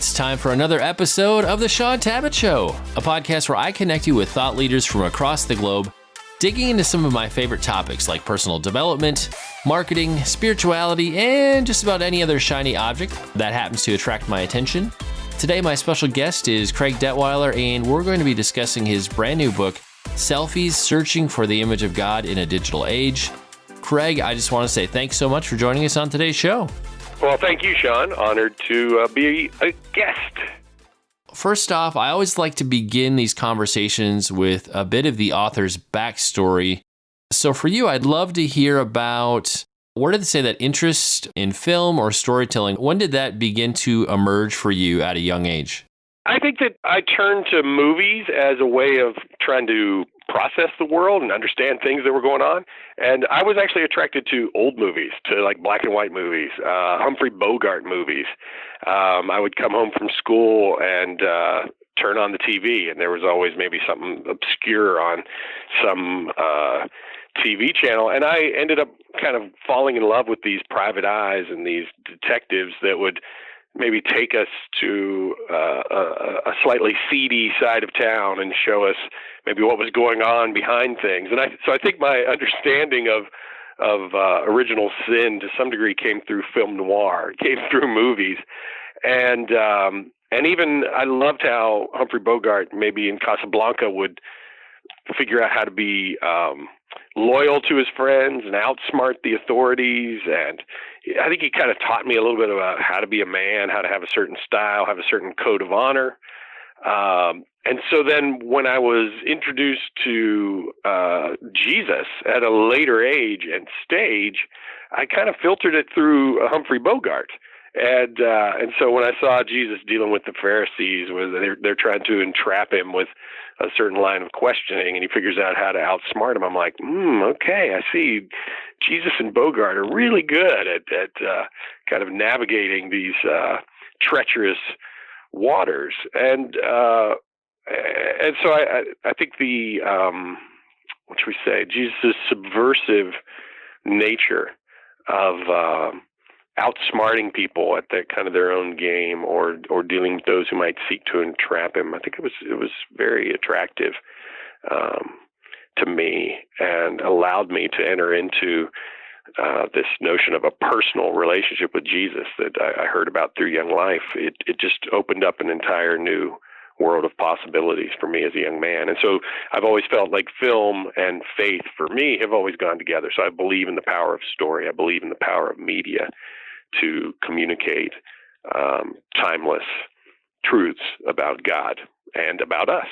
It's time for another episode of the Shaun Tabatt Show, a podcast where I connect you with thought leaders from across the globe, digging into some of my favorite topics like personal development, marketing, spirituality, and just about any other shiny object that happens to attract my attention. Today, my special guest is Craig Detweiler, and we're going to be discussing his brand new book, Selfies, Searching for the Image of God in a Digital Age. Craig, I just want to say thanks so much for joining us on today's show. Well, thank you, Shaun. Honored to be a guest. First off, I always like to begin these conversations with a bit of the author's backstory. So for you, I'd love to hear about, where did they say that interest in film or storytelling, when did that begin to emerge for you at a young age? I think that I turned to movies as a way of trying to process the world and understand things that were going on. And I was actually attracted to old movies, to like black and white movies, Humphrey Bogart movies. I would come home from school and turn on the TV, and there was always maybe something obscure on some TV channel. And I ended up kind of falling in love with these private eyes and these detectives that would maybe take us to a slightly seedy side of town and show us maybe what was going on behind things. And so I think my understanding of original sin to some degree came through film noir, came through movies. And even I loved how Humphrey Bogart, maybe in Casablanca, would figure out how to be loyal to his friends and outsmart the authorities. And I think he kind of taught me a little bit about how to be a man, how to have a certain style, have a certain code of honor. And so then when I was introduced to Jesus at a later age and stage, I kind of filtered it through Humphrey Bogart. And so when I saw Jesus dealing with the Pharisees, where they're trying to entrap him with a certain line of questioning, and he figures out how to outsmart him, I'm like, okay, I see. Jesus and Bogart are really good at kind of navigating these treacherous waters, and so I think the what should we say? Jesus' subversive nature of outsmarting people at the kind of their own game, or dealing with those who might seek to entrap him. I think it was very attractive to me, and allowed me to enter into this notion of a personal relationship with Jesus that I heard about through Young Life. It just opened up an entire new world of possibilities for me as a young man. And so I've always felt like film and faith for me have always gone together. So I believe in the power of story. I believe in the power of media to communicate timeless truths about God and about us.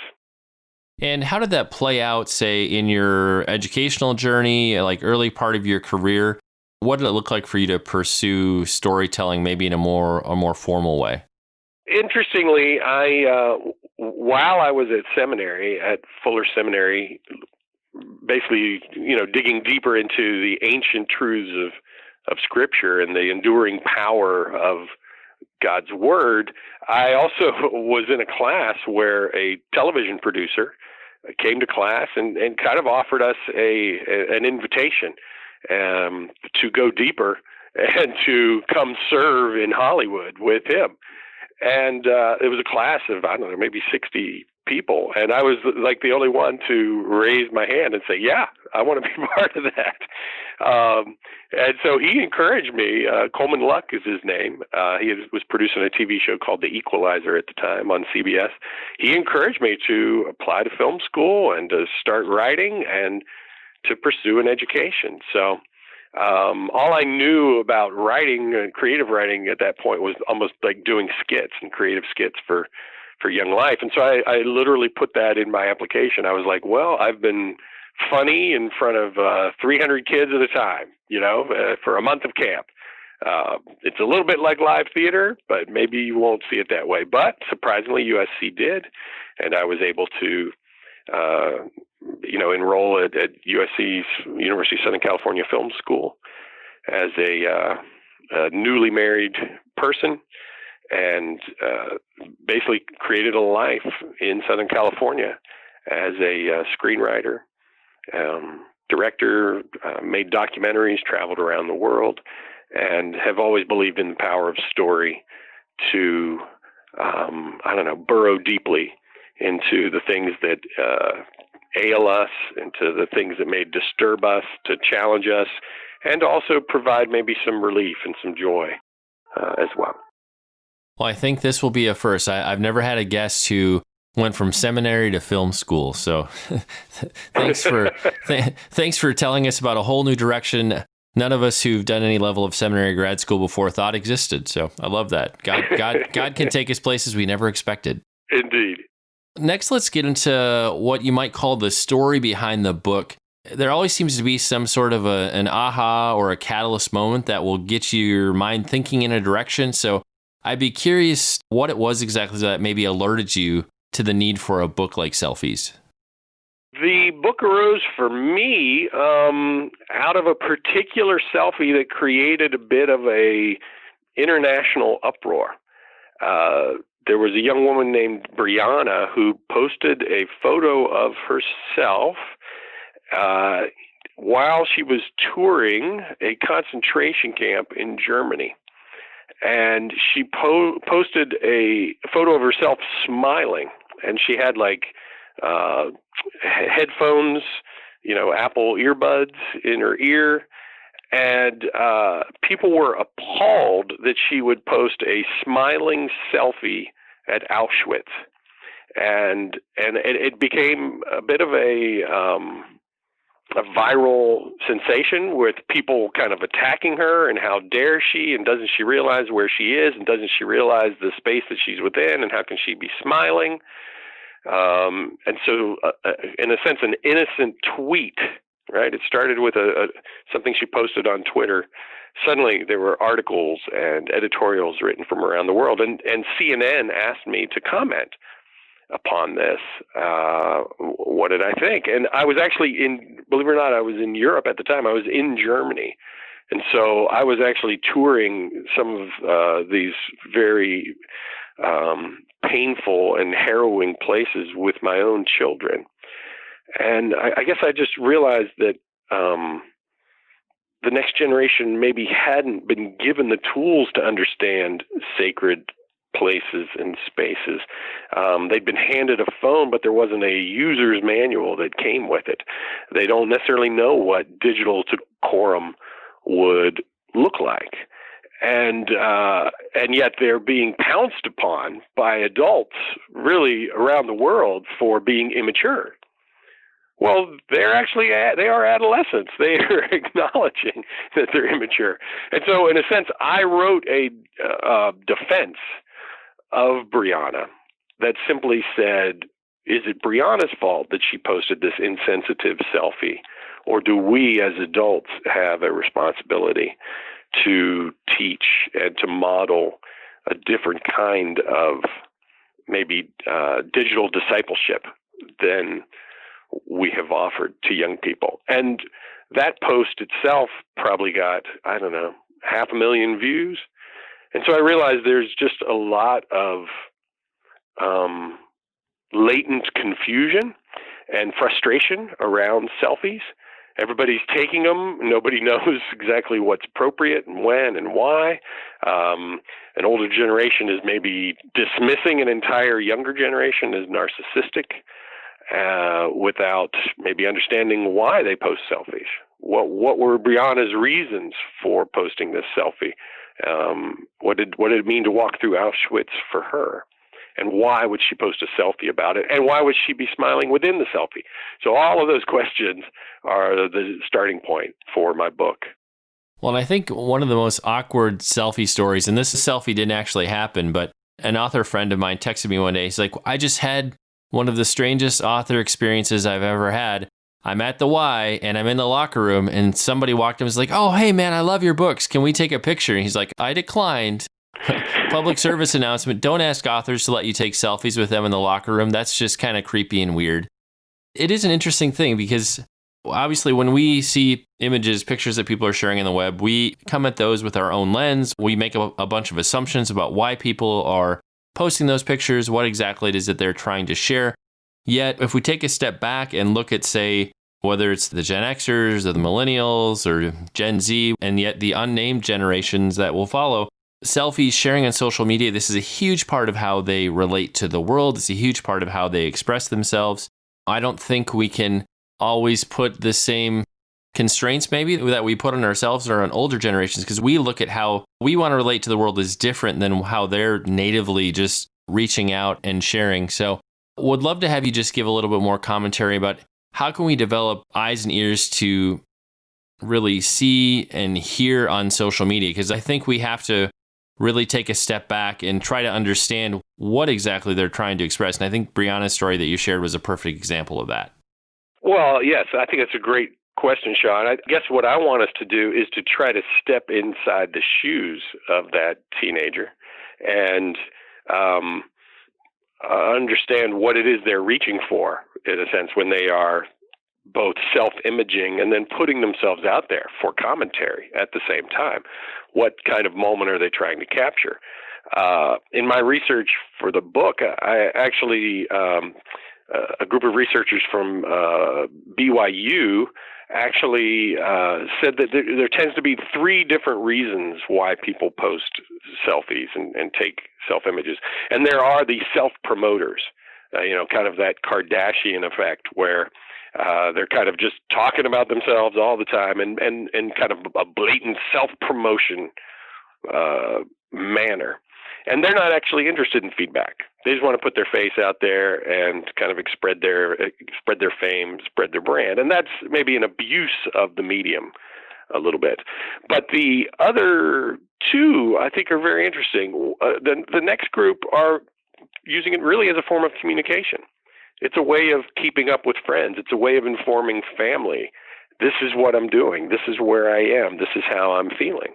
And how did that play out, say, in your educational journey, like early part of your career? What did it look like for you to pursue storytelling, maybe in a more formal way? Interestingly, while I was at seminary, at Fuller Seminary, basically, digging deeper into the ancient truths of Scripture and the enduring power of God's Word, I also was in a class where a television producer came to class and kind of offered us an invitation to go deeper and to come serve in Hollywood with him. And it was a class of, I don't know, maybe 60 people. And I was like the only one to raise my hand and say, yeah, I want to be part of that. And so he encouraged me. Coleman Luck is his name. He was producing a TV show called The Equalizer at the time on CBS. He encouraged me to apply to film school and to start writing and to pursue an education. So all I knew about writing and creative writing at that point was almost like doing skits and creative skits for Young Life. And so I literally put that in my application. I was like, well, I've been funny in front of 300 kids at a time, for a month of camp. It's a little bit like live theater, but maybe you won't see it that way. But surprisingly, USC did, and I was able to enroll at USC's University of Southern California Film School as a newly married person, and basically created a life in Southern California as a screenwriter, director, made documentaries, traveled around the world, and have always believed in the power of story to I don't know, burrow deeply into the things that ail us, into the things that may disturb us, to challenge us, and also provide maybe some relief and some joy as well. Well, I think this will be a first. I've never had a guest who went from seminary to film school. So thanks for telling us about a whole new direction none of us who've done any level of seminary or grad school before thought existed. So I love that. God can take us places we never expected. Indeed. Next, let's get into what you might call the story behind the book. There always seems to be some sort of an aha or a catalyst moment that will get your mind thinking in a direction. So I'd be curious what it was exactly that maybe alerted you to the need for a book like Selfies. The book arose for me out of a particular selfie that created a bit of a international uproar. There was a young woman named Brianna who posted a photo of herself while she was touring a concentration camp in Germany. And she posted a photo of herself smiling, and she had like headphones, Apple earbuds in her ear, and people were appalled that she would post a smiling selfie at Auschwitz, and it became a bit of a viral sensation with people kind of attacking her and how dare she, and doesn't she realize where she is, and doesn't she realize the space that she's within, and how can she be smiling? And so, in a sense, an innocent tweet, right? It started with something she posted on Twitter. Suddenly, there were articles and editorials written from around the world, and CNN asked me to comment upon this. What did I think? And I was actually believe it or not, I was in Europe at the time. I was in Germany. And so I was actually touring some of these very painful and harrowing places with my own children. And I guess I just realized that the next generation maybe hadn't been given the tools to understand sacred places and spaces. They'd been handed a phone, but there wasn't a user's manual that came with it. They don't necessarily know what digital decorum would look like. And yet they're being pounced upon by adults really around the world for being immature. Well, they are adolescents. They are acknowledging that they're immature. And so in a sense, I wrote a defense of Brianna that simply said, is it Brianna's fault that she posted this insensitive selfie? Or do we as adults have a responsibility to teach and to model a different kind of maybe digital discipleship than we have offered to young people? And that post itself probably got, 500,000 views. And so I realized there's just a lot of latent confusion and frustration around selfies. Everybody's taking them. Nobody knows exactly what's appropriate and when and why. An older generation is maybe dismissing an entire younger generation as narcissistic without maybe understanding why they post selfies. What were Brianna's reasons for posting this selfie? What did it mean to walk through Auschwitz for her? And why would she post a selfie about it? And why would she be smiling within the selfie? So all of those questions are the starting point for my book. Well, and I think one of the most awkward selfie stories, and this selfie didn't actually happen, but an author friend of mine texted me one day. He's like, I just had one of the strangest author experiences I've ever had. I'm at the Y and I'm in the locker room and somebody walked in and was like, oh, hey, man, I love your books. Can we take a picture? And he's like, I declined. Public service announcement. Don't ask authors to let you take selfies with them in the locker room. That's just kind of creepy and weird. It is an interesting thing because obviously when we see images, pictures that people are sharing on the web, we come at those with our own lens. We make a bunch of assumptions about why people are posting those pictures, what exactly it is that they're trying to share. Yet, if we take a step back and look at, say, whether it's the Gen Xers or the Millennials or Gen Z, and yet the unnamed generations that will follow, selfies, sharing on social media, this is a huge part of how they relate to the world. It's a huge part of how they express themselves. I don't think we can always put the same constraints maybe that we put on ourselves or on older generations, because we look at how we want to relate to the world is different than how they're natively just reaching out and sharing. So would love to have you just give a little bit more commentary about how can we develop eyes and ears to really see and hear on social media, because I think we have to really take a step back and try to understand what exactly they're trying to express. And I think Brianna's story that you shared was a perfect example of that. Well, yes, I think that's a great question, Shaun. I guess what I want us to do is to try to step inside the shoes of that teenager and understand what it is they're reaching for, in a sense, when they are both self-imaging and then putting themselves out there for commentary at the same time. What kind of moment are they trying to capture? In my research for the book, I actually, a group of researchers from BYU actually said that there tends to be three different reasons why people post selfies and take self-images. And there are the self-promoters, kind of that Kardashian effect where they're kind of just talking about themselves all the time and kind of a blatant self-promotion manner. And they're not actually interested in feedback. They just want to put their face out there and kind of spread their fame, spread their brand. And that's maybe an abuse of the medium a little bit. But the other two, I think, are very interesting. The next group are using it really as a form of communication. It's a way of keeping up with friends. It's a way of informing family. This is what I'm doing. This is where I am. This is how I'm feeling.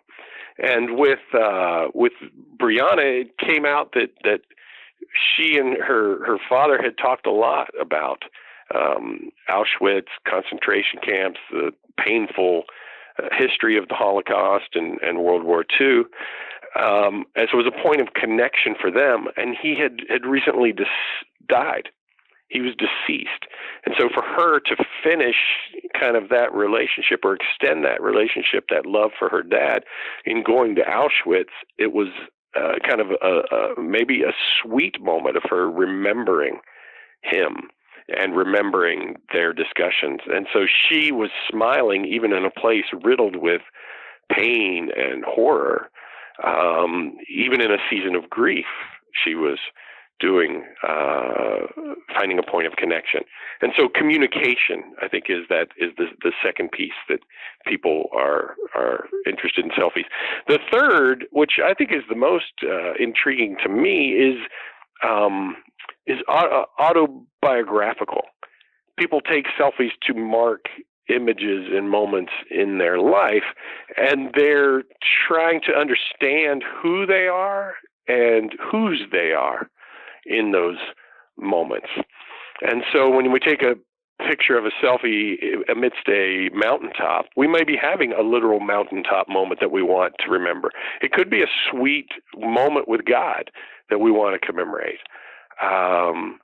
And with Brianna, it came out that she and her father had talked a lot about Auschwitz, concentration camps, the painful history of the Holocaust and World War II. As it was a point of connection for them. And he had recently died. He was deceased. And so for her to finish kind of that relationship or extend that relationship, that love for her dad in going to Auschwitz, it was kind of maybe a sweet moment of her remembering him and remembering their discussions. And so she was smiling even in a place riddled with pain and horror. Even in a season of grief, she was finding a point of connection. And so communication, I think, is the second piece that people are interested in selfies. The third, which I think is the most intriguing to me, is autobiographical. People take selfies to mark images and moments in their life, and they're trying to understand who they are and whose they are in those moments. And so when we take a picture of a selfie amidst a mountaintop, we may be having a literal mountaintop moment that we want to remember. It could be a sweet moment with God that we want to commemorate. And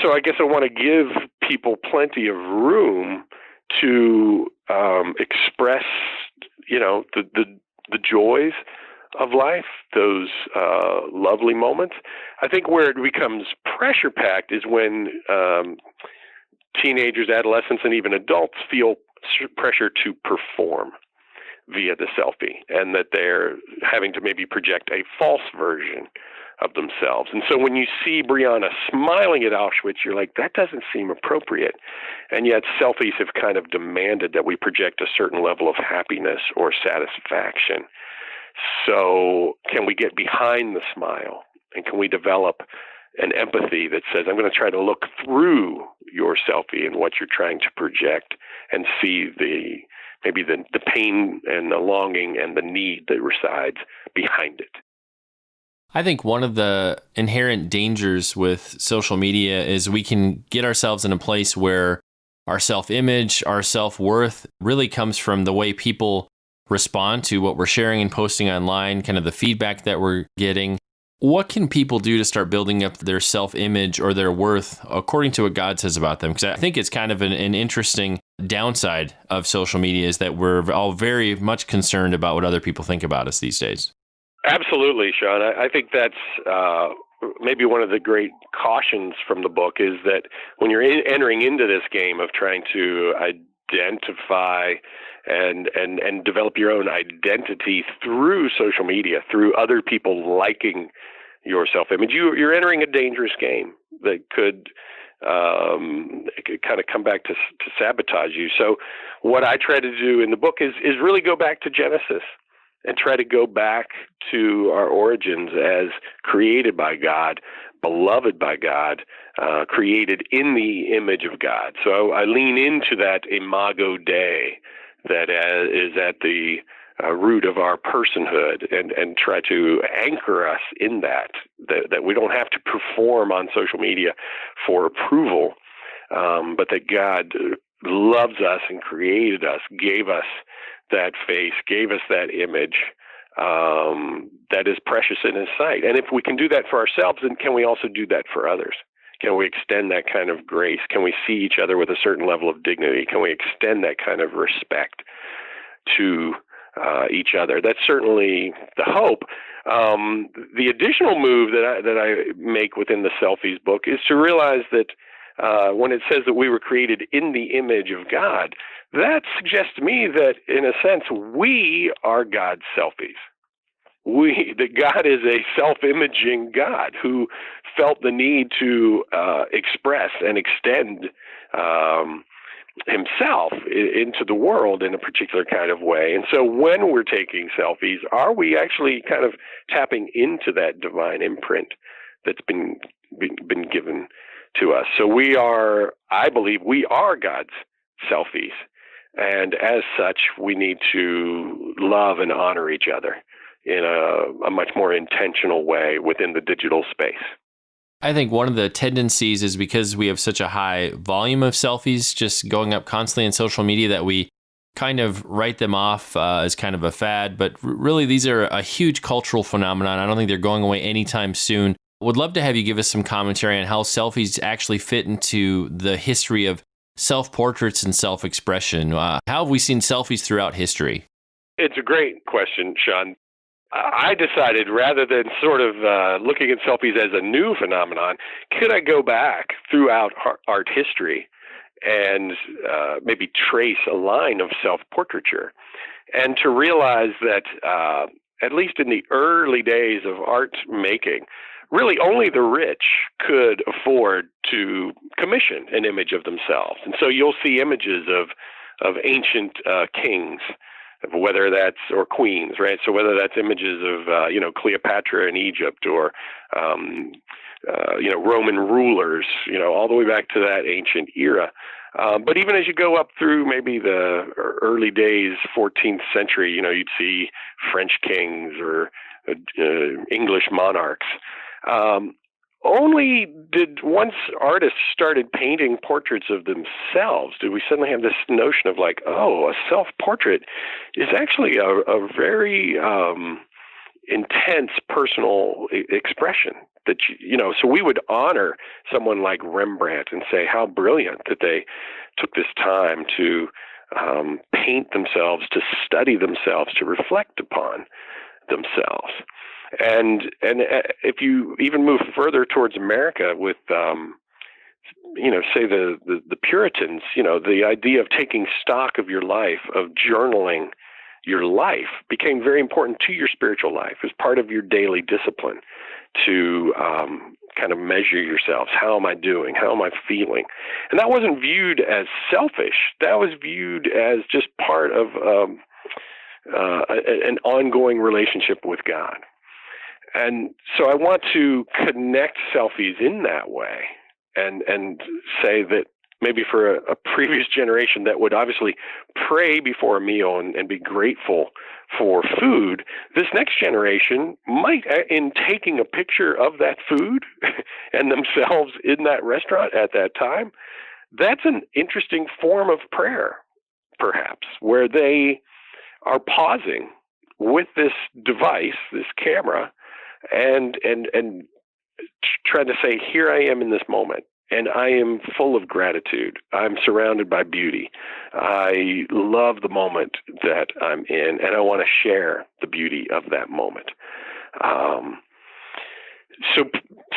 so I guess I want to give people plenty of room to express, the joys of life, those lovely moments. I think where it becomes pressure-packed is when teenagers, adolescents, and even adults feel pressure to perform via the selfie, and that they're having to maybe project a false version of themselves. And so when you see Brianna smiling at Auschwitz, you're like, that doesn't seem appropriate. And yet selfies have kind of demanded that we project a certain level of happiness or satisfaction. So can we get behind the smile? And can we develop an empathy that says, I'm going to try to look through your selfie and what you're trying to project and see maybe the pain and the longing and the need that resides behind it. I think one of the inherent dangers with social media is we can get ourselves in a place where our self-image, our self-worth really comes from the way people respond to what we're sharing and posting online, kind of the feedback that we're getting. What can people do to start building up their self-image or their worth according to what God says about them? Because I think it's kind of an interesting downside of social media is that we're all very much concerned about what other people think about us these days. Absolutely, Shaun. I think that's maybe one of the great cautions from the book is that when you're entering into this game of trying to identify and develop your own identity through social media, through other people liking your self-image, you're entering a dangerous game that could kind of come back to sabotage you. So what I try to do in the book is really go back to Genesis and try to go back to our origins as created by God, beloved by God, created in the image of God. So I lean into that imago Dei that is at the root of our personhood and try to anchor us in that we don't have to perform on social media for approval, but that God loves us and created us, gave us that face, gave us that image that is precious in His sight. And if we can do that for ourselves, then can we also do that for others? Can we extend that kind of grace? Can we see each other with a certain level of dignity? Can we extend that kind of respect to each other? That's certainly the hope. The additional move that I make within the Selfies book is to realize that when it says that we were created in the image of God, that suggests to me that, in a sense, we are God's selfies. That God is a self-imaging God who felt the need to express and extend Himself into the world in a particular kind of way. And so when we're taking selfies, are we actually kind of tapping into that divine imprint that's been given to us? So I believe we are God's selfies. And as such, we need to love and honor each other in a much more intentional way within the digital space. I think one of the tendencies is because we have such a high volume of selfies just going up constantly in social media that we kind of write them off as kind of a fad. But really, these are a huge cultural phenomenon. I don't think they're going away anytime soon. Would love to have you give us some commentary on how selfies actually fit into the history of self-portraits and self-expression. How have we seen selfies throughout history? It's a great question, Shaun. I decided, rather than sort of looking at selfies as a new phenomenon, could I go back throughout art history and maybe trace a line of self-portraiture, and to realize that at least in the early days of art making, really only the rich could afford to commission an image of themselves. And so you'll see images of ancient kings, whether that's, or queens, right? So whether that's images of, Cleopatra in Egypt, or, Roman rulers, all the way back to that ancient era. But even as you go up through maybe the early days, 14th century, you'd see French kings or English monarchs. Only once artists started painting portraits of themselves, did we suddenly have this notion of like, oh, a self-portrait is actually a very intense personal expression. That so we would honor someone like Rembrandt and say how brilliant that they took this time to paint themselves, to study themselves, to reflect upon themselves. And if you even move further towards America with, say the Puritans, the idea of taking stock of your life, of journaling your life, became very important to your spiritual life as part of your daily discipline to kind of measure yourselves. How am I doing? How am I feeling? And that wasn't viewed as selfish. That was viewed as just part of an ongoing relationship with God. And so I want to connect selfies in that way and say that maybe for a previous generation that would obviously pray before a meal and be grateful for food, this next generation might, in taking a picture of that food and themselves in that restaurant at that time, that's an interesting form of prayer, perhaps, where they are pausing with this device, this camera, and trying to say, here I am in this moment, and I am full of gratitude. I'm surrounded by beauty. I love the moment that I'm in, and I want to share the beauty of that moment.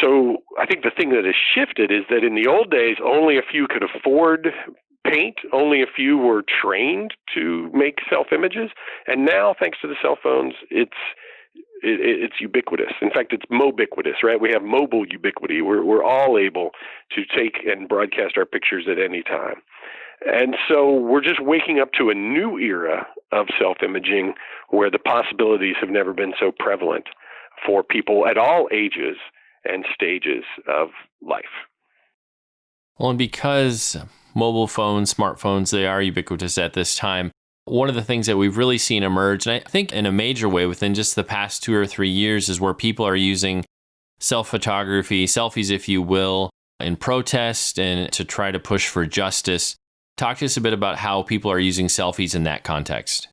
So I think the thing that has shifted is that in the old days, only a few could afford paint. Only a few were trained to make self-images. And now, thanks to the cell phones, it's ubiquitous. In fact, it's mobiquitous, right? We have mobile ubiquity. We're all able to take and broadcast our pictures at any time. And so we're just waking up to a new era of self-imaging where the possibilities have never been so prevalent for people at all ages and stages of life. Well, and because mobile phones, smartphones, they are ubiquitous at this time, one of the things that we've really seen emerge, and I think in a major way within just the past 2 or 3 years, is where people are using self-photography, selfies, if you will, in protest and to try to push for justice. Talk to us a bit about how people are using selfies in that context.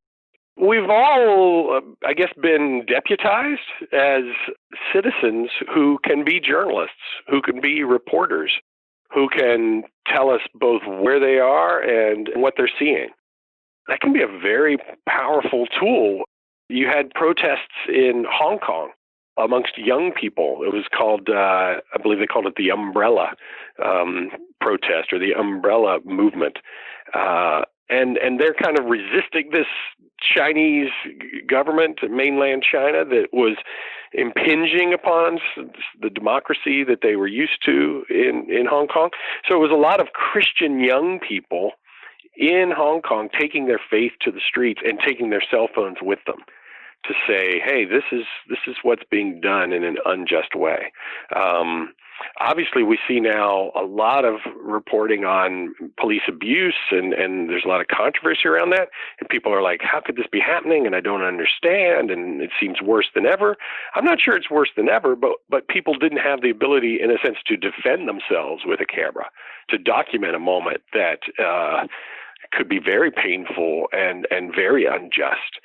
We've all, I guess, been deputized as citizens who can be journalists, who can be reporters, who can tell us both where they are and what they're seeing. That can be a very powerful tool. You had protests in Hong Kong amongst young people. It was called, I believe they called it the Umbrella protest or the Umbrella movement. And they're kind of resisting this Chinese government, mainland China, that was impinging upon the democracy that they were used to in Hong Kong. So it was a lot of Christian young people in Hong Kong taking their faith to the streets and taking their cell phones with them to say, hey, this is what's being done in an unjust way. Obviously, we see now a lot of reporting on police abuse, and there's a lot of controversy around that. And people are like, how could this be happening? And I don't understand, and it seems worse than ever. I'm not sure it's worse than ever, but people didn't have the ability, in a sense, to defend themselves with a camera, to document a moment that could be very painful and very unjust.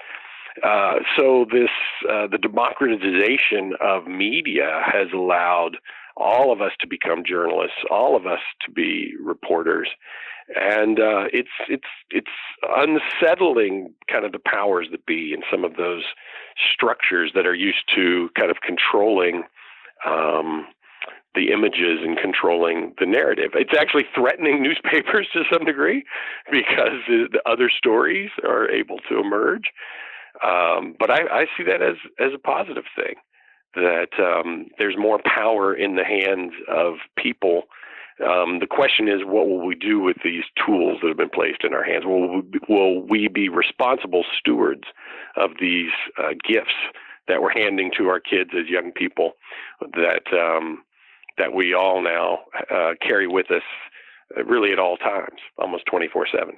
So the democratization of media has allowed all of us to become journalists, all of us to be reporters, and it's unsettling, kind of the powers that be in some of those structures that are used to kind of controlling the images and controlling the narrative. It's actually threatening newspapers to some degree because the other stories are able to emerge. But I see that as a positive thing, that there's more power in the hands of people. The question is, what will we do with these tools that have been placed in our hands? Will we be responsible stewards of these gifts that we're handing to our kids as young people that we all now carry with us really at all times, almost 24/7?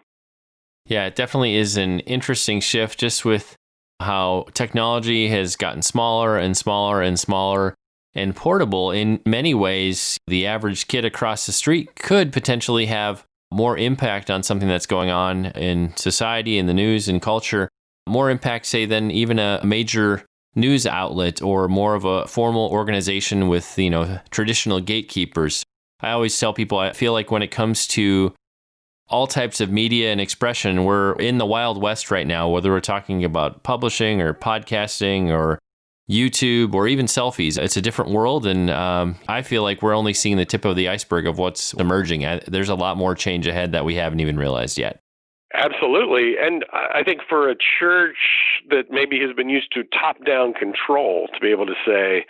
Yeah, it definitely is an interesting shift just with how technology has gotten smaller and smaller and smaller and portable. In many ways, the average kid across the street could potentially have more impact on something that's going on in society, in the news and culture, more impact, say, than even a major news outlet or more of a formal organization with, traditional gatekeepers. I always tell people, I feel like when it comes to all types of media and expression, we're in the Wild West right now, whether we're talking about publishing or podcasting or YouTube or even selfies. It's a different world, and I feel like we're only seeing the tip of the iceberg of what's emerging. There's a lot more change ahead that we haven't even realized yet. Absolutely. And I think for a church that maybe has been used to top-down control, to be able to say,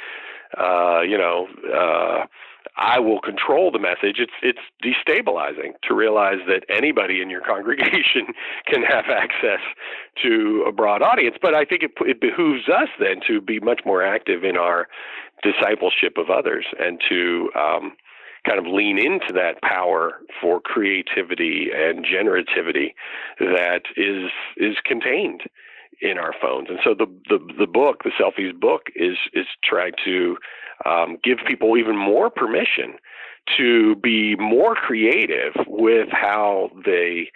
I will control the message, it's destabilizing to realize that anybody in your congregation can have access to a broad audience. But I think it behooves us then to be much more active in our discipleship of others and to kind of lean into that power for creativity and generativity that is contained in our phones. And so the book, the Selfies book, is trying to give people even more permission to be more creative with how they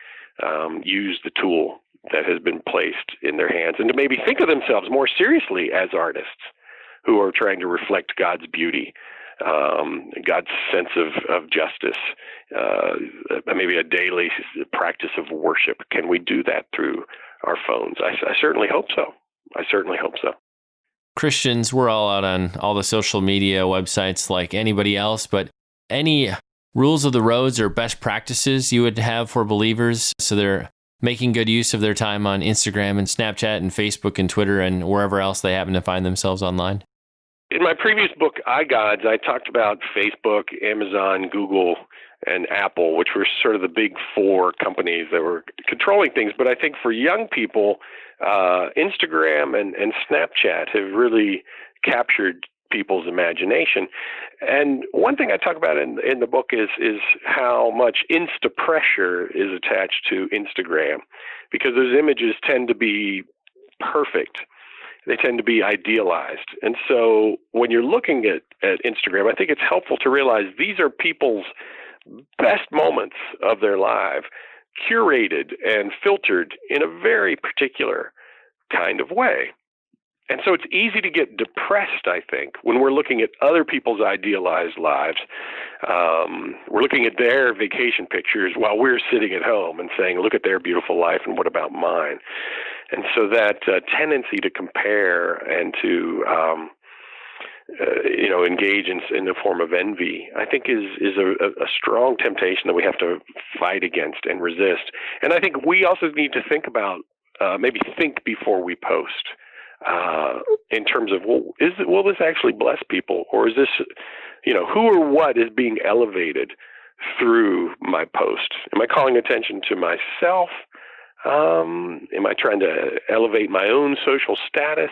use the tool that has been placed in their hands, and to maybe think of themselves more seriously as artists who are trying to reflect God's beauty God's sense of justice, maybe a daily practice of worship. Can we do that through our phones? I certainly hope so. I certainly hope so. Christians, we're all out on all the social media websites like anybody else, but any rules of the roads or best practices you would have for believers so they're making good use of their time on Instagram and Snapchat and Facebook and Twitter and wherever else they happen to find themselves online? In my previous book, iGods, I talked about Facebook, Amazon, Google, and Apple, which were sort of the big four companies that were controlling things. But I think for young people, Instagram and Snapchat have really captured people's imagination. And one thing I talk about in the book is how much insta pressure is attached to Instagram, because those images tend to be perfect. They tend to be idealized. And so when you're looking at Instagram, I think it's helpful to realize these are people's best moments of their life, curated and filtered in a very particular kind of way. And so it's easy to get depressed, I think, when we're looking at other people's idealized lives. We're looking at their vacation pictures while we're sitting at home and saying, look at their beautiful life and what about mine? And so that tendency to compare and to engage in a form of envy, I think is a strong temptation that we have to fight against and resist. And I think we also need to think about, maybe think before we post, in terms of, will this actually bless people? Or is this, who or what is being elevated through my post? Am I calling attention to myself? Am I trying to elevate my own social status?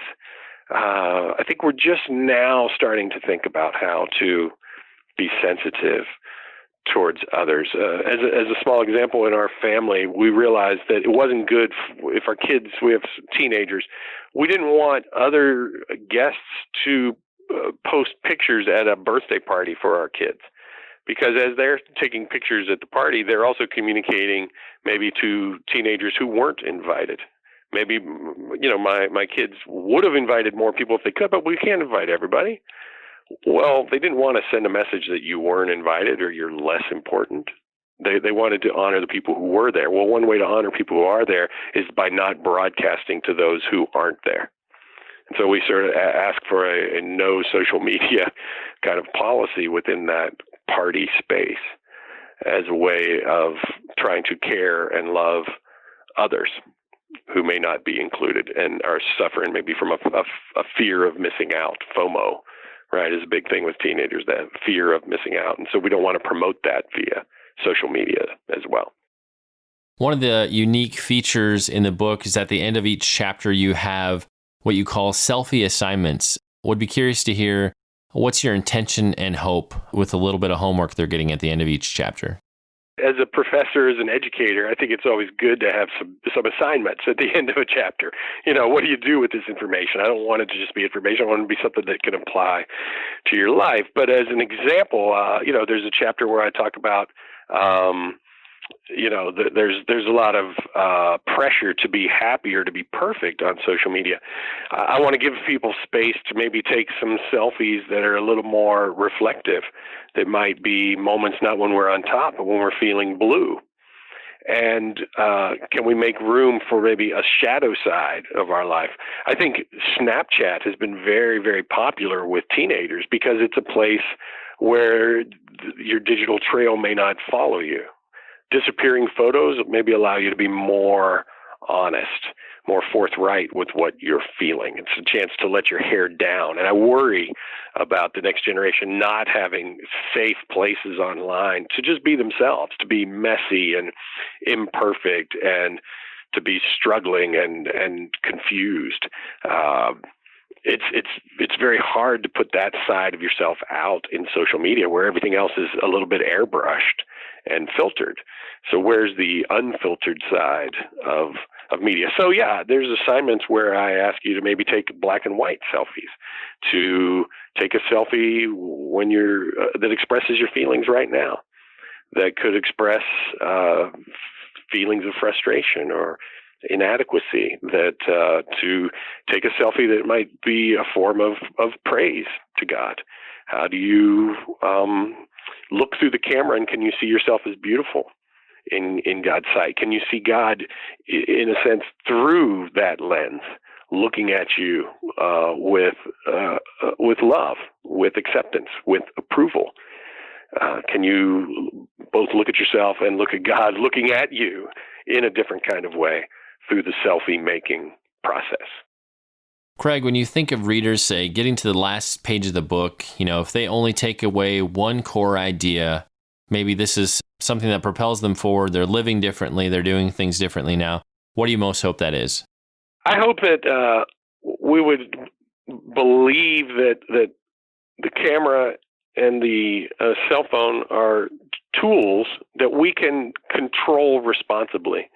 I think we're just now starting to think about how to be sensitive towards others. As a small example, in our family, we realized that it wasn't good if our kids, we have teenagers, we didn't want other guests to post pictures at a birthday party for our kids. Because as they're taking pictures at the party, they're also communicating maybe to teenagers who weren't invited. Maybe, my kids would have invited more people if they could, but we can't invite everybody. Well, they didn't want to send a message that you weren't invited or you're less important. They wanted to honor the people who were there. Well, one way to honor people who are there is by not broadcasting to those who aren't there. And so we sort of ask for a no social media kind of policy within that party space as a way of trying to care and love others who may not be included and are suffering maybe from a fear of missing out. FOMO, right, is a big thing with teenagers, that fear of missing out. And so we don't want to promote that via social media as well. One of the unique features in the book is at the end of each chapter, you have what you call selfie assignments. Would be curious to hear, what's your intention and hope with a little bit of homework they're getting at the end of each chapter? As a professor, as an educator, I think it's always good to have some assignments at the end of a chapter. What do you do with this information? I don't want it to just be information. I want it to be something that can apply to your life. But as an example, there's a chapter where I talk about, there's a lot of pressure to be happy or to be perfect on social media. I want to give people space to maybe take some selfies that are a little more reflective. That might be moments not when we're on top, but when we're feeling blue. And can we make room for maybe a shadow side of our life? I think Snapchat has been very, very popular with teenagers because it's a place where your digital trail may not follow you. Disappearing photos maybe allow you to be more honest, more forthright with what you're feeling. It's a chance to let your hair down. And I worry about the next generation not having safe places online to just be themselves, to be messy and imperfect and to be struggling and confused. It's very hard to put that side of yourself out in social media where everything else is a little bit airbrushed and filtered. So where's the unfiltered side of media? So yeah, there's assignments where I ask you to maybe take black and white selfies, to take a selfie when that expresses your feelings right now, that could express feelings of frustration or inadequacy, that to take a selfie that might be a form of praise to God. How do you look through the camera, and can you see yourself as beautiful in God's sight? Can you see God, in a sense, through that lens, looking at you with love, with acceptance, with approval? Can you both look at yourself and look at God looking at you in a different kind of way through the selfie making process? Craig, when you think of readers, say, getting to the last page of the book, if they only take away one core idea, maybe this is something that propels them forward, they're living differently, they're doing things differently now. What do you most hope that is? I hope that we would believe that the camera and the cell phone are tools that we can control responsibly,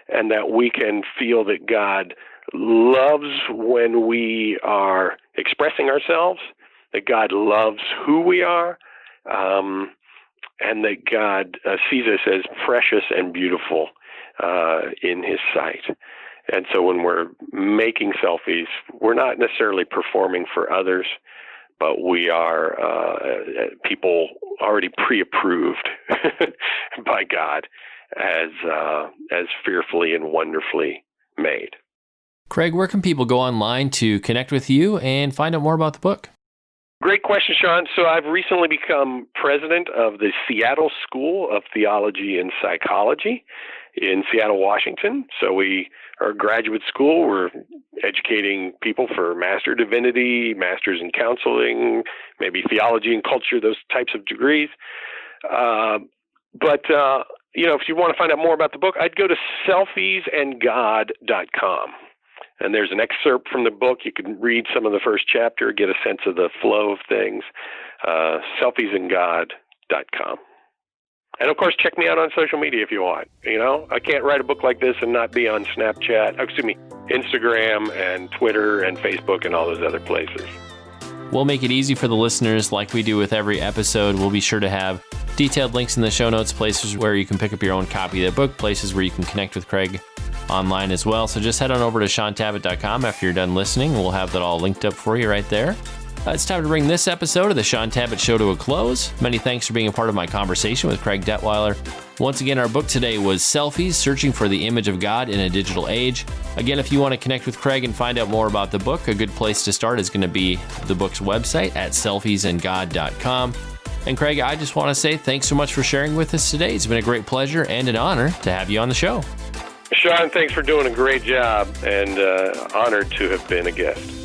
and that we can feel that God loves when we are expressing ourselves, that God loves who we are, and that God sees us as precious and beautiful in His sight. And so when we're making selfies, we're not necessarily performing for others, but we are people already pre-approved by God as fearfully and wonderfully made. Craig, where can people go online to connect with you and find out more about the book? Great question, Shaun. So I've recently become president of the Seattle School of Theology and Psychology in Seattle, Washington. So we are a graduate school. We're educating people for Master Divinity, Masters in Counseling, maybe Theology and Culture, those types of degrees. But if you want to find out more about the book, I'd go to selfiesandgod.com. And there's an excerpt from the book. You can read some of the first chapter, get a sense of the flow of things. Selfiesandgod.com. And of course, check me out on social media if you want. I can't write a book like this and not be on Instagram and Twitter and Facebook and all those other places. We'll make it easy for the listeners like we do with every episode. We'll be sure to have detailed links in the show notes, places where you can pick up your own copy of the book, places where you can connect with Craig online as well. So just head on over to ShaunTabatt.com after you're done listening. We'll have that all linked up for you right there. It's time to bring this episode of the Shaun Tabatt Show to a close. Many thanks for being a part of my conversation with Craig Detweiler. Once again, our book today was Selfies, Searching for the Image of God in a Digital Age. Again, if you want to connect with Craig and find out more about the book, a good place to start is going to be the book's website at selfiesandgod.com. And Craig, I just want to say thanks so much for sharing with us today. It's been a great pleasure and an honor to have you on the show. Shaun, thanks for doing a great job, and honored to have been a guest.